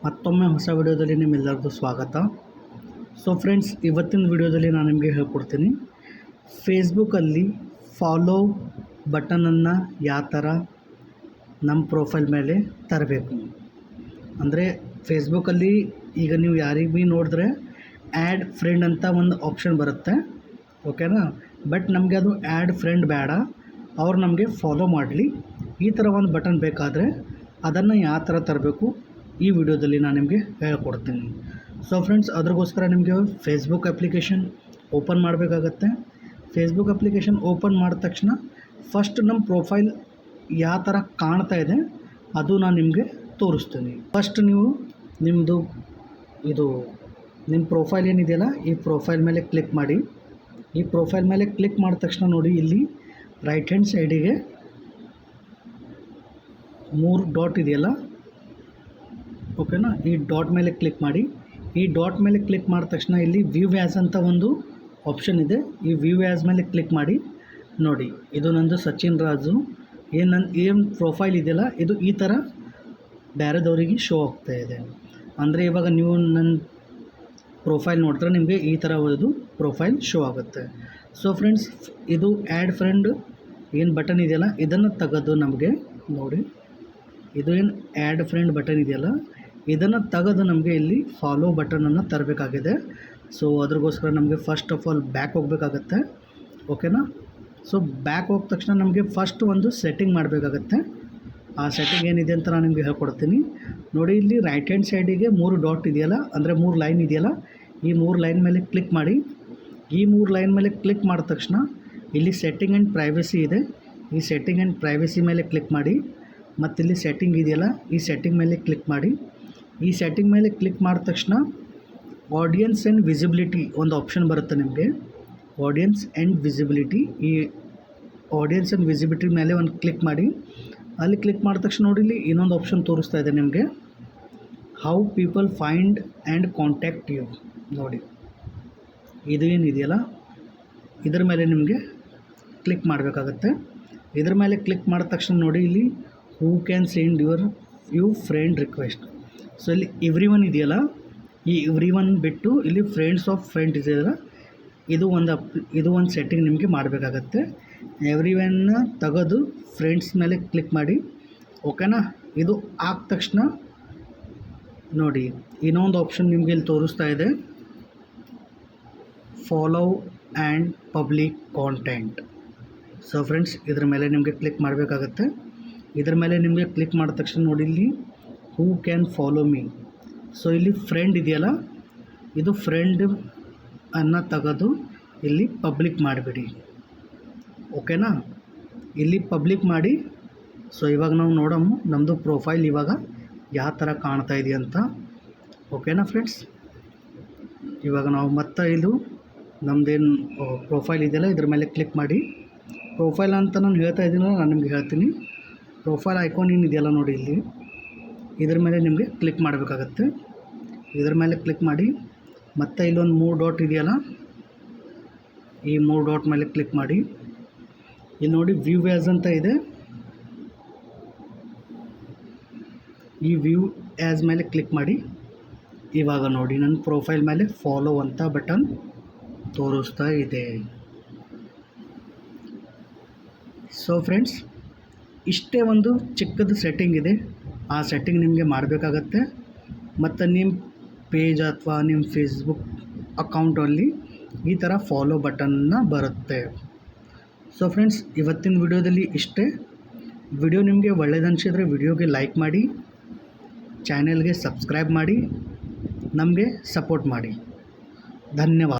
ಮತ್ತೊಮ್ಮೆ ಹೊಸ ವಿಡಿಯೋದಲ್ಲಿ ನಿಮ್ಮೆಲ್ಲರಿಗೂ ಸ್ವಾಗತ. ಸೊ ಫ್ರೆಂಡ್ಸ್, ಇವತ್ತಿನ ವಿಡಿಯೋದಲ್ಲಿ ನಾನು ನಿಮಗೆ ಹೇಳ್ಕೊಡ್ತೀನಿ ಫೇಸ್ಬುಕ್ಕಲ್ಲಿ ಫಾಲೋ ಬಟನನ್ನು ಯಾವ ಥರ ನಮ್ಮ ಪ್ರೊಫೈಲ್ ಮೇಲೆ ತರಬೇಕು. ಅಂದರೆ ಫೇಸ್ಬುಕ್ಕಲ್ಲಿ ಈಗ ನೀವು ಯಾರಿಗೆ ಭೀ ನೋಡಿದ್ರೆ ಆ್ಯಡ್ ಫ್ರೆಂಡ್ ಅಂತ ಒಂದು ಆಪ್ಷನ್ ಬರುತ್ತೆ, ಓಕೆನಾ. ಬಟ್ ನಮಗೆ ಅದು ಆ್ಯಡ್ ಫ್ರೆಂಡ್ ಬೇಡ, ಅವ್ರು ನಮಗೆ ಫಾಲೋ ಮಾಡಲಿ, ಈ ಥರ ಒಂದು ಬಟನ್ ಬೇಕಾದರೆ ಅದನ್ನು ಯಾವ ಥರ ತರಬೇಕು ಈ ವಿಡಿಯೋದಲ್ಲಿ ನಾನು ನಿಮಗೆ ಹೇಳ್ಕೊಡ್ತೀನಿ. ಸೊ ಫ್ರೆಂಡ್ಸ್, ಅದ್ರಗೋಸ್ಕರ ನಿಮಗೆ ಫೇಸ್ಬುಕ್ ಅಪ್ಲಿಕೇಶನ್ ಓಪನ್ ಮಾಡಬೇಕಾಗತ್ತೆ. ಫೇಸ್ಬುಕ್ ಅಪ್ಲಿಕೇಶನ್ ಓಪನ್ ಮಾಡಿದ ತಕ್ಷಣ ಫಸ್ಟ್ ನಮ್ಮ ಪ್ರೊಫೈಲ್ ಯಾವ ಥರ ಕಾಣ್ತಾ ಇದೆ ಅದು ನಾನು ನಿಮಗೆ ತೋರಿಸ್ತೀನಿ. ಫಸ್ಟ್ ನೀವು ನಿಮ್ಮ ಪ್ರೊಫೈಲ್ ಏನಿದೆಯಲ್ಲ, ಈ ಪ್ರೊಫೈಲ್ ಮೇಲೆ ಕ್ಲಿಕ್ ಮಾಡಿ. ಈ ಪ್ರೊಫೈಲ್ ಮೇಲೆ ಕ್ಲಿಕ್ ಮಾಡಿದ ತಕ್ಷಣ ನೋಡಿ, ಇಲ್ಲಿ ರೈಟ್ ಹ್ಯಾಂಡ್ ಸೈಡಿಗೆ 3 ಡಾಟ್ ಇದೆಯಲ್ಲ, ಓಕೆನಾ. ಈ ಡಾಟ್ ಮೇಲೆ ಕ್ಲಿಕ್ ಮಾಡಿ. ಈ ಡಾಟ್ ಮೇಲೆ ಕ್ಲಿಕ್ ಮಾಡಿದ ತಕ್ಷಣ ಇಲ್ಲಿ ವ್ಯೂ ಆ್ಯಸ್ ಅಂತ ಒಂದು ಆಪ್ಷನ್ ಇದೆ. ಈ ವ್ಯೂ ಆ್ಯಸ್ ಮೇಲೆ ಕ್ಲಿಕ್ ಮಾಡಿ. ನೋಡಿ, ಇದು ನಂದು ಸಚಿನ್ ರಾಜು ಏನು ಪ್ರೊಫೈಲ್ ಇದೆಯಲ್ಲ, ಇದು ಈ ಥರ ಬೇರೆದವರಿಗೆ ಶೋ ಆಗ್ತಾ ಇದೆ. ಅಂದರೆ ಇವಾಗ ನೀವು ನನ್ನ ಪ್ರೊಫೈಲ್ ನೋಡಿದ್ರೆ ನಿಮಗೆ ಈ ಥರ ಇದು ಪ್ರೊಫೈಲ್ ಶೋ ಆಗುತ್ತೆ. ಸೊ ಫ್ರೆಂಡ್ಸ್, ಇದು ಆ್ಯಡ್ ಫ್ರೆಂಡ್ ಏನು ಬಟನ್ ಇದೆಯಲ್ಲ, ಇದನ್ನು ತೆಗೆದು ನಮಗೆ ನೋಡಿ, ಇದು ಏನು ಆ್ಯಡ್ ಫ್ರೆಂಡ್ ಬಟನ್ ಇದೆಯಲ್ಲ, ಇದನ್ನು ತೆಗೆದು ನಮಗೆ ಇಲ್ಲಿ ಫಾಲೋ ಬಟನನ್ನು ತರಬೇಕಾಗಿದೆ. ಸೊ ಅದ್ರಗೋಸ್ಕರ ನಮಗೆ ಫಸ್ಟ್ ಆಫ್ ಆಲ್ ಬ್ಯಾಕ್ ಹೋಗಬೇಕಾಗತ್ತೆ, ಓಕೆನಾ. ಸೊ ಬ್ಯಾಕ್ ಹೋದ ತಕ್ಷಣ ನಮಗೆ ಫಸ್ಟ್ ಒಂದು ಸೆಟ್ಟಿಂಗ್ ಮಾಡಬೇಕಾಗತ್ತೆ. ಆ ಸೆಟ್ಟಿಂಗ್ ಏನಿದೆ ಅಂತ ನಾನು ನಿಮಗೆ ಹೇಳ್ಕೊಡ್ತೀನಿ. ನೋಡಿ, ಇಲ್ಲಿ ರೈಟ್ ಹ್ಯಾಂಡ್ ಸೈಡಿಗೆ 3 ಡಾಟ್ ಇದೆಯಲ್ಲ, ಅಂದರೆ 3 ಲೈನ್ ಇದೆಯಲ್ಲ, ಈ 3 ಲೈನ್ ಮೇಲೆ ಕ್ಲಿಕ್ ಮಾಡಿ. ಈ 3 ಲೈನ್ ಮೇಲೆ ಕ್ಲಿಕ್ ಮಾಡಿದ ತಕ್ಷಣ ಇಲ್ಲಿ ಸೆಟ್ಟಿಂಗ್ ಆ್ಯಂಡ್ ಪ್ರೈವಸಿ ಇದೆ. ಈ ಸೆಟ್ಟಿಂಗ್ ಆ್ಯಂಡ್ ಪ್ರೈವಸಿ ಮೇಲೆ ಕ್ಲಿಕ್ ಮಾಡಿ. ಮತ್ತು ಇಲ್ಲಿ ಸೆಟ್ಟಿಂಗ್ ಇದೆಯಲ್ಲ, ಈ ಸೆಟ್ಟಿಂಗ್ ಮೇಲೆ ಕ್ಲಿಕ್ ಮಾಡಿ. ಈ ಸೆಟ್ಟಿಂಗ್ ಮೇಲೆ ಕ್ಲಿಕ್ ಮಾಡಿದ ತಕ್ಷಣ ಆಡಿಯನ್ಸ್ ಆ್ಯಂಡ್ ವಿಸಿಬಿಲಿಟಿ ಒಂದು ಆಪ್ಷನ್ ಬರುತ್ತೆ ನಿಮಗೆ. ಆಡಿಯನ್ಸ್ ಆ್ಯಂಡ್ ವಿಸಿಬಿಲಿಟಿ, ಈ ಆಡಿಯನ್ಸ್ ಆ್ಯಂಡ್ ವಿಸಿಬಿಲಿಟಿ ಮೇಲೆ ಒಂದು ಕ್ಲಿಕ್ ಮಾಡಿ. ಅಲ್ಲಿ ಕ್ಲಿಕ್ ಮಾಡಿದ ತಕ್ಷಣ ನೋಡಿ, ಇಲ್ಲಿ ಇನ್ನೊಂದು ಆಪ್ಷನ್ ತೋರಿಸ್ತಾ ಇದೆ ನಿಮಗೆ, how people find and contact you. ನೋಡಿ, ಇದು ಏನಿದೆಯಲ್ಲ, ಇದ್ರ ಮೇಲೆ ನಿಮಗೆ ಕ್ಲಿಕ್ ಮಾಡಬೇಕಾಗತ್ತೆ. ಇದ್ರ ಮೇಲೆ ಕ್ಲಿಕ್ ಮಾಡಿದ ತಕ್ಷಣ ನೋಡಿ, ಇಲ್ಲಿ who can send you friend request. So ಇಲ್ಲಿ ಎವ್ರಿ ಒನ್ ಇದೆಯಲ್ಲ, ಈ ಎವ್ರಿ ಒನ್ ಬಿಟ್ಟು ಇಲ್ಲಿ ಫ್ರೆಂಡ್ಸ್ ಆಫ್ ಫ್ರೆಂಡ್ ಇದೆಯಲ್ಲ, ಇದು ಒಂದು ಸೆಟ್ಟಿಂಗ್ ನಿಮಗೆ ಮಾಡಬೇಕಾಗತ್ತೆ. ಎವ್ರಿ ಒನ್ನ ತೆಗೆದು ಫ್ರೆಂಡ್ಸ್ ಮೇಲೆ ಕ್ಲಿಕ್ ಮಾಡಿ, ಓಕೆನಾ. ಇದು ಆದ ತಕ್ಷಣ ನೋಡಿ, ಇನ್ನೊಂದು ಆಪ್ಷನ್ ನಿಮಗೆ ಇಲ್ಲಿ ತೋರಿಸ್ತಾ ಇದೆ, follow and public content. So friends, ಇದ್ರ ಮೇಲೆ ನಿಮಗೆ ಕ್ಲಿಕ್ ಮಾಡಬೇಕಾಗತ್ತೆ. ಇದ್ರ ಮೇಲೆ ನಿಮಗೆ ಕ್ಲಿಕ್ ಮಾಡಿದ ತಕ್ಷಣ ನೋಡಿ, ಇಲ್ಲಿ who can follow me. So ಇಲ್ಲಿ ಫ್ರೆಂಡ್ ಇದೆಯಲ್ಲ, ಇದು ಫ್ರೆಂಡ್ ಅನ್ನು ತೆಗೆದು ಇಲ್ಲಿ ಪಬ್ಲಿಕ್ ಮಾಡಿಬಿಡಿ, ಓಕೆನಾ. ಇಲ್ಲಿ ಪಬ್ಲಿಕ್ ಮಾಡಿ. ಸೊ ಇವಾಗ ನಾವು ನೋಡೋಣ ನಮ್ಮದು ಪ್ರೊಫೈಲ್ ಇವಾಗ ಯಾವ ಥರ ಕಾಣ್ತಾ ಇದೆಯಂತ, ಓಕೆನಾ ಫ್ರೆಂಡ್ಸ್. ಇವಾಗ ನಾವು ಮತ್ತೆ ಇದು ನಮ್ಮದೇನು ಪ್ರೊಫೈಲ್ ಇದೆಯಲ್ಲ, ಇದ್ರ ಮೇಲೆ ಕ್ಲಿಕ್ ಮಾಡಿ. ಪ್ರೊಫೈಲ್ ಅಂತ ನಾನು ಹೇಳ್ತಾ ಇದ್ದೀನಲ್ಲ, ನಾನು ನಿಮ್ಗೆ ಹೇಳ್ತೀನಿ. ಪ್ರೊಫೈಲ್ ಐಕಾನ್ ಏನಿದೆಯಲ್ಲ ನೋಡಿ, ಇಲ್ಲಿ ಇದ್ರ ಮೇಲೆ ನಿಮಗೆ ಕ್ಲಿಕ್ ಮಾಡಬೇಕಾಗತ್ತೆ. ಇದ್ರ ಮೇಲೆ ಕ್ಲಿಕ್ ಮಾಡಿ. ಮತ್ತು ಇಲ್ಲೊಂದು 3 ಡಾಟ್ ಇದೆಯಲ್ಲ, ಈ 3 ಡಾಟ್ ಮೇಲೆ ಕ್ಲಿಕ್ ಮಾಡಿ. ಇಲ್ಲಿ ನೋಡಿ, ವ್ಯೂ ಆ್ಯಸ್ ಅಂತ ಇದೆ. ಈ ವ್ಯೂ ಆ್ಯಸ್ ಮೇಲೆ ಕ್ಲಿಕ್ ಮಾಡಿ. ಇವಾಗ ನೋಡಿ, ನನ್ನ ಪ್ರೊಫೈಲ್ ಮೇಲೆ ಫಾಲೋ ಅಂತ ಬಟನ್ ತೋರಿಸ್ತಾ ಇದೆ. ಸೊ ಫ್ರೆಂಡ್ಸ್, ಇಷ್ಟೇ ಒಂದು ಚಿಕ್ಕದು ಸೆಟ್ಟಿಂಗ್ ಇದೆ. ಆ ಸೆಟ್ಟಿಂಗ್ ನಿಮಗೆ ಮಾಡಬೇಕಾಗತ್ತೆ. ಮತ್ತು ನಿಮ್ಮ ಪೇಜ್ ಅಥವಾ ನಿಮ್ಮ ಫೇಸ್ಬುಕ್ ಅಕೌಂಟಲ್ಲಿ ಈ ಥರ ಫಾಲೋ ಬಟನ್ನ ಬರುತ್ತೆ. ಸೊ ಫ್ರೆಂಡ್ಸ್, ಇವತ್ತಿನ ವಿಡಿಯೋದಲ್ಲಿ ಇಷ್ಟೇ. ವಿಡಿಯೋ ನಿಮಗೆ ಒಳ್ಳೆಯದನ್ಸಿದ್ರೆ ವಿಡಿಯೋಗೆ ಲೈಕ್ ಮಾಡಿ, ಚಾನೆಲ್ಗೆ ಸಬ್ಸ್ಕ್ರೈಬ್ ಮಾಡಿ, ನಮಗೆ ಸಪೋರ್ಟ್ ಮಾಡಿ. ಧನ್ಯವಾದ.